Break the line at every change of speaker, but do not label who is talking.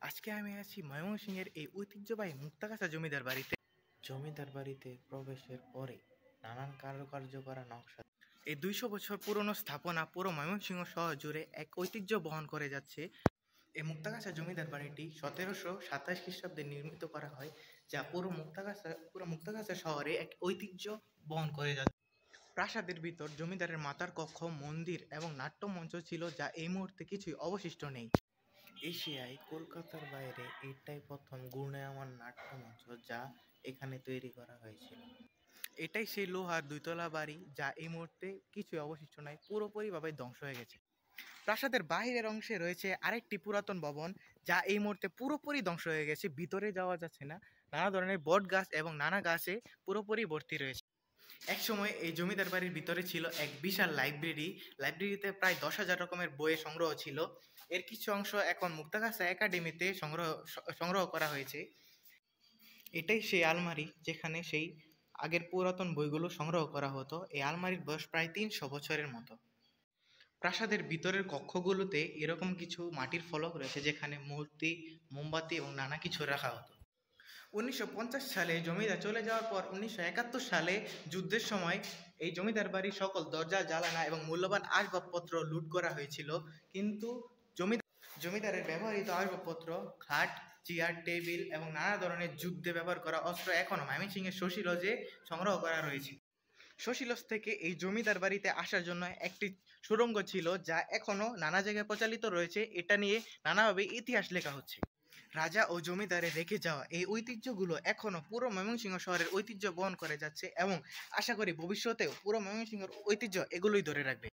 আজকে আমি আছি ময়মনসিংহের এই ঐতিহ্যবাহী মুক্তাগাছা জমিদার বাড়িতে। জমিদার বাড়িতে প্রবেশের পরে নানান কারুকার্য করা নকশা, এই 200 বছর পুরনো স্থাপনা পুরো ময়মনসিংহ শহর জুড়ে এক ঐতিহ্য বহন করে যাচ্ছে। এই মুক্তাগাছা জমিদার বাড়িটি 1727 খ্রিস্টাব্দে নির্মিত করা হয়, যা পুরো মুক্তাগাছা শহরে এক ঐতিহ্য বহন করে যাচ্ছে। প্রাসাদের ভিতর জমিদারের মাতার কক্ষ, মন্দির এবং নাট্যমঞ্চ ছিল, যা এই মুহূর্তে কিছুই অবশিষ্ট নেই। এশিয়ায় কলকাতার বাইরে এটাই প্রথম ঘূর্ণায়মান নাট্যমঞ্চ যা এখানে তৈরি করা হয়েছিল। এটাই সেই লোহার 2 তলা বাড়ি যা এই মুহূর্তে কিছুই অবশিষ্ট নাই, পুরোপুরিভাবে ধ্বংস হয়ে গেছে। প্রাসাদের বাহিরের অংশে রয়েছে আরেকটি পুরাতন ভবন যা এই মুহূর্তে পুরোপুরি ধ্বংস হয়ে গেছে, ভিতরে যাওয়া যাচ্ছে না। নানা ধরনের বট গাছ এবং নানা গাছে পুরোপুরি ভর্তি রয়েছে। একসময় এই জমিদার বাড়ির ভিতরে ছিল এক বিশাল লাইব্রেরিতে প্রায় 10,000 রকমের বইয়ের সংগ্রহ ছিল। এর কিছু অংশ এখন মুক্তাগাছা একাডেমিতে সংগ্রহ করা হয়েছে। এটাই সেই আলমারি যেখানে সেই আগের পুরাতন বইগুলো সংগ্রহ করা হতো। এই আলমারির বয়স প্রায় 300 বছরের মতো। প্রাসাদের ভিতরের কক্ষগুলোতে এরকম কিছু মাটির ফলক রয়েছে যেখানে মূর্তি, মোমবাতি এবং নানা কিছু রাখা হতো। 1950 সালে জমিদার চলে যাওয়ার পর 1971 সালে যুদ্ধের সময় এই জমিদার বাড়ির সকল দরজা, জানালা এবং মূল্যবান আসবাবপত্র লুট করা হয়েছিল। কিন্তু জমিদারের ব্যবহৃত আসবাবপত্র, খাট, চেয়ার, টেবিল এবং নানা ধরনের যুদ্ধে ব্যবহার করা অস্ত্র এখনও ময়মনসিংহের শশী লজে সংগ্রহ করা রয়েছে। শশী লজ থেকে এই জমিদার বাড়িতে আসার জন্য একটি সুড়ঙ্গ ছিল, যা এখনও নানা জায়গায় প্রচলিত রয়েছে। এটা নিয়ে নানাভাবে ইতিহাস লেখা হচ্ছে। রাজা ও জমিদারে রেখে যাওয়া এই ঐতিহ্যগুলো এখনও পুরো ময়মনসিংহ শহরের ঐতিহ্য বহন করে যাচ্ছে এবং আশা করি ভবিষ্যতেও পুরো ময়মনসিংহের ঐতিহ্য এগুলোই ধরে রাখবে।